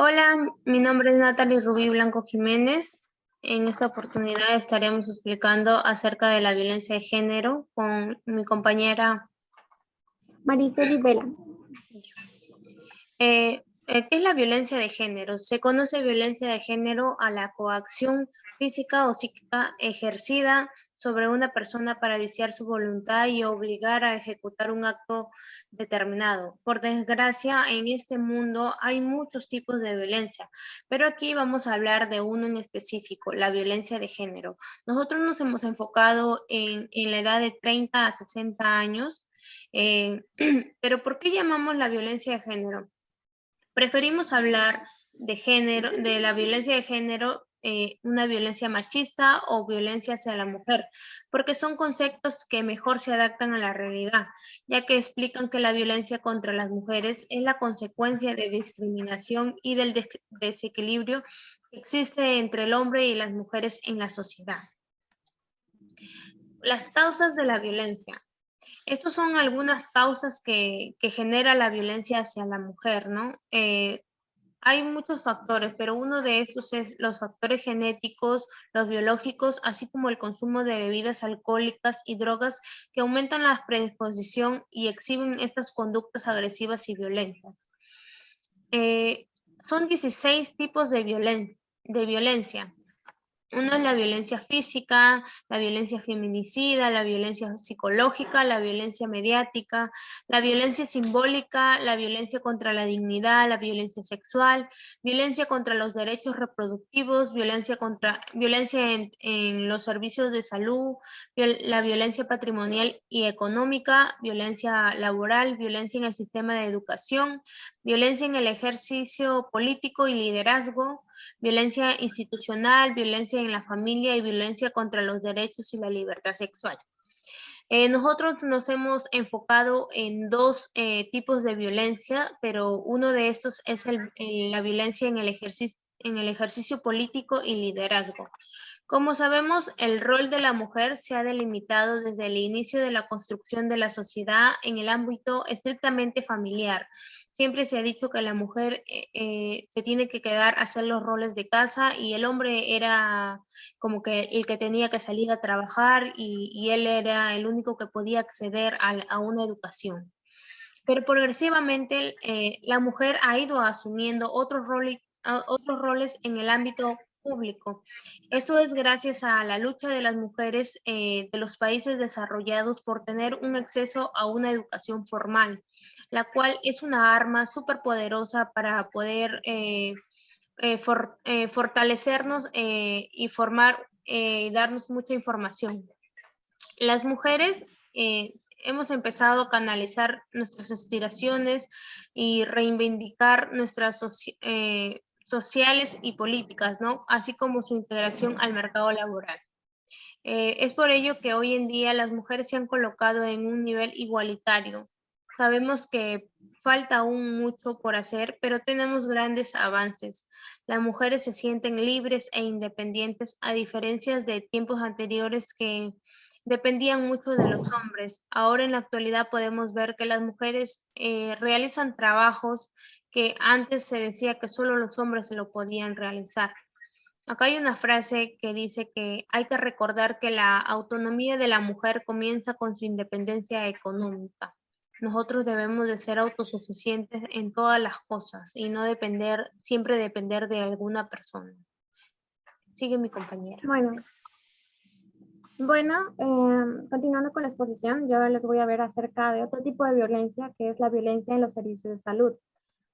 Hola, mi nombre es Natalie Rubí Blanco Jiménez. En esta oportunidad estaremos explicando acerca de la violencia de género con mi compañera. Mariceli Vela. ¿Qué es la violencia de género? Se conoce violencia de género a la coacción física o psíquica ejercida sobre una persona para viciar su voluntad y obligar a ejecutar un acto determinado. Por desgracia, en este mundo hay muchos tipos de violencia, pero aquí vamos a hablar de uno en específico, la violencia de género. Nosotros nos hemos enfocado en la edad de 30 a 60 años, pero ¿por qué llamamos la violencia de género? Preferimos hablar de género, de la violencia de género, una violencia machista o violencia hacia la mujer, porque son conceptos que mejor se adaptan a la realidad, ya que explican que la violencia contra las mujeres es la consecuencia de discriminación y del desequilibrio que existe entre el hombre y las mujeres en la sociedad. Las causas de la violencia. Estas son algunas causas que genera la violencia hacia la mujer, ¿no? Hay muchos factores, pero uno de estos es los factores genéticos, los biológicos, así como el consumo de bebidas alcohólicas y drogas que aumentan la predisposición y exhiben estas conductas agresivas y violentas. Eh, Son 16 tipos de violencia. Uno es la violencia física, la violencia feminicida, la violencia psicológica, la violencia mediática, la violencia simbólica, la violencia contra la dignidad, la violencia sexual, violencia contra los derechos reproductivos, violencia en los servicios de salud, la violencia patrimonial y económica, violencia laboral, violencia en el sistema de educación, violencia en el ejercicio político y liderazgo, violencia institucional, violencia en la familia y violencia contra los derechos y la libertad sexual. Nosotros nos hemos enfocado en dos tipos de violencia, pero uno de esos es la violencia en el ejercicio político y liderazgo. Como sabemos, el rol de la mujer se ha delimitado desde el inicio de la construcción de la sociedad en el ámbito estrictamente familiar. Siempre se ha dicho que la mujer se tiene que quedar a hacer los roles de casa y el hombre era como que el que tenía que salir a trabajar y él era el único que podía acceder a una educación. Pero progresivamente la mujer ha ido asumiendo otros roles en el ámbito público. Esto es gracias a la lucha de las mujeres de los países desarrollados por tener un acceso a una educación formal, la cual es una arma súper poderosa para poder fortalecernos y formar, darnos mucha información. Las mujeres hemos empezado a canalizar nuestras aspiraciones y reivindicar nuestras sociales y políticas, ¿no? Así como su integración al mercado laboral. Es por ello que hoy en día las mujeres se han colocado en un nivel igualitario. Sabemos que falta aún mucho por hacer, pero tenemos grandes avances. Las mujeres se sienten libres e independientes a diferencia de tiempos anteriores que dependían mucho de los hombres. Ahora en la actualidad podemos ver que las mujeres realizan trabajos que antes se decía que solo los hombres se lo podían realizar. Acá hay una frase que dice que hay que recordar que la autonomía de la mujer comienza con su independencia económica. Nosotros debemos de ser autosuficientes en todas las cosas y no siempre depender de alguna persona. Sigue mi compañera. Continuando con la exposición, yo les voy a ver acerca de otro tipo de violencia, que es la violencia en los servicios de salud.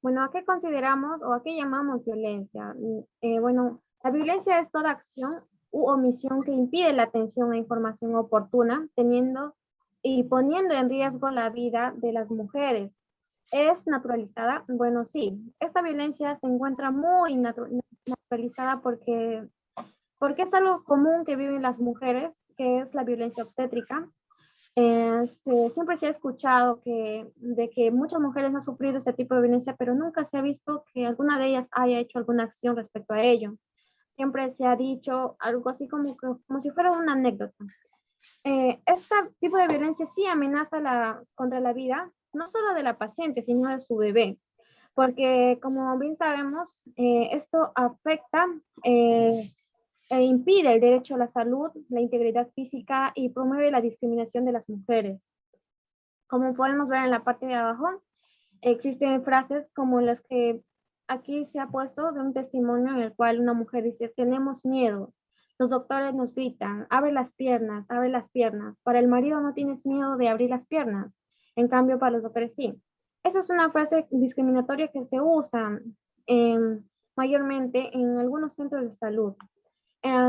Bueno, ¿a qué consideramos o a qué llamamos violencia? La violencia es toda acción u omisión que impide la atención a información oportuna, teniendo y poniendo en riesgo la vida de las mujeres. ¿Es naturalizada? Bueno, sí. Esta violencia se encuentra muy naturalizada porque es algo común que viven las mujeres, que es la violencia obstétrica. Siempre se ha escuchado de que muchas mujeres han sufrido este tipo de violencia, pero nunca se ha visto que alguna de ellas haya hecho alguna acción respecto a ello. Siempre se ha dicho algo así como si fuera una anécdota. Este tipo de violencia sí amenaza contra la vida, no solo de la paciente, sino de su bebé. porque como bien sabemos, esto afecta e impide el derecho a la salud, la integridad física y promueve la discriminación de las mujeres. Como podemos ver en la parte de abajo, existen frases como las que aquí se ha puesto de un testimonio en el cual una mujer dice, tenemos miedo, los doctores nos gritan, abre las piernas, abre las piernas. Para el marido no tienes miedo de abrir las piernas, en cambio para los doctores sí. Eso es una frase discriminatoria que se usa mayormente en algunos centros de salud,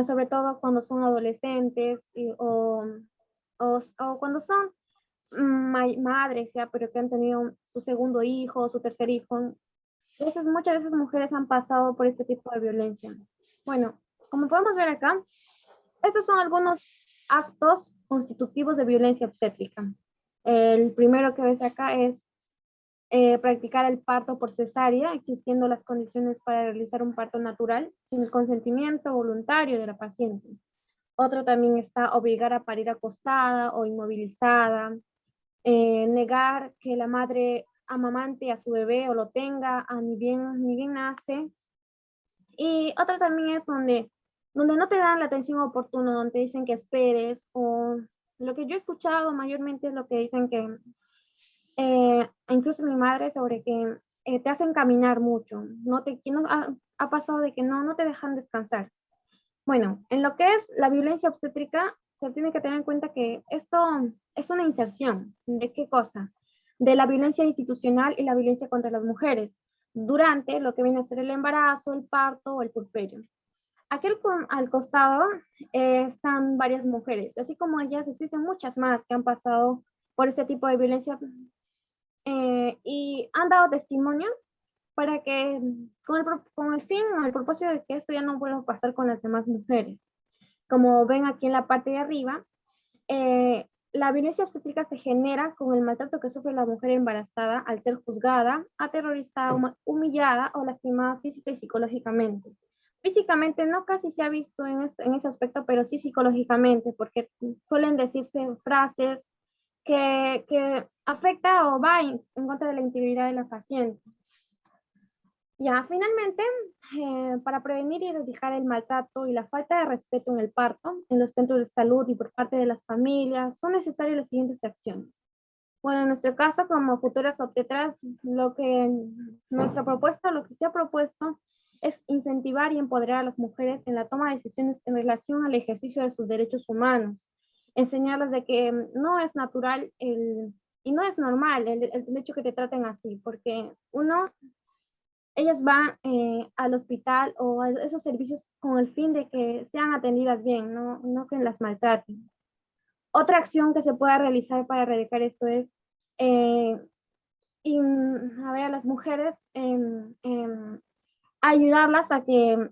sobre todo cuando son adolescentes o cuando son madres, ya, pero que han tenido su segundo hijo, su tercer hijo. Entonces, muchas de esas mujeres han pasado por este tipo de violencia. Bueno, como podemos ver acá, estos son algunos actos constitutivos de violencia obstétrica. El primero que ves acá es practicar el parto por cesárea, existiendo las condiciones para realizar un parto natural sin el consentimiento voluntario de la paciente. Otro también está obligar a parir acostada o inmovilizada, negar que la madre amamante a su bebé o lo tenga ni bien nace. Y otra también es donde no te dan la atención oportuna, donde te dicen que esperes, o lo que yo he escuchado mayormente es lo que dicen que, incluso mi madre, sobre que te hacen caminar mucho, ha pasado de que no te dejan descansar. Bueno, en lo que es la violencia obstétrica, se tiene que tener en cuenta que esto es una inserción. ¿De qué cosa? De la violencia institucional y la violencia contra las mujeres, durante lo que viene a ser el embarazo, el parto o el puerperio. Al costado están varias mujeres, así como ellas existen muchas más que han pasado por este tipo de violencia y han dado testimonio para que con el fin o el propósito de que esto ya no vuelva a pasar con las demás mujeres. Como ven aquí en la parte de arriba, la violencia obstétrica se genera con el maltrato que sufre la mujer embarazada al ser juzgada, aterrorizada, humillada o lastimada física y psicológicamente. Físicamente no casi se ha visto en ese aspecto, pero sí psicológicamente, porque suelen decirse frases que afecta o va en contra de la integridad de la paciente. Ya, finalmente, para prevenir y erradicar el maltrato y la falta de respeto en el parto, en los centros de salud y por parte de las familias, son necesarias las siguientes acciones. Bueno, en nuestro caso, como futuras obstetras, nuestra propuesta, lo que se ha propuesto es incentivar y empoderar a las mujeres en la toma de decisiones en relación al ejercicio de sus derechos humanos, enseñarles de que no es natural y no es normal el hecho que te traten así, porque ellas van al hospital o a esos servicios con el fin de que sean atendidas bien, no que las maltraten. Otra acción que se pueda realizar para erradicar esto es eh, a ver, a las mujeres, ayudarlas a que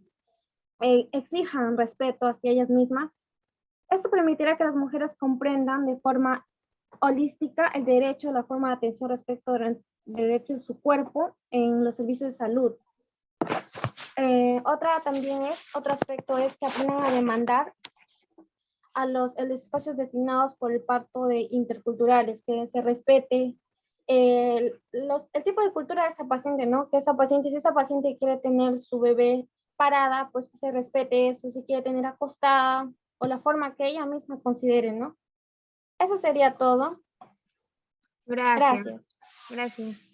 exijan respeto hacia ellas mismas. Esto permitirá que las mujeres comprendan de forma holística el derecho, la forma de atención respecto del derecho de su cuerpo en los servicios de salud. Otro aspecto es que aprendan a demandar a los espacios destinados por el parto de interculturales, que se respete el tipo de cultura de esa paciente, ¿no? Que esa paciente, si esa paciente quiere tener su bebé parada, pues que se respete eso, si quiere tener acostada o la forma que ella misma considere, ¿no? Eso sería todo. Gracias. Gracias. Gracias.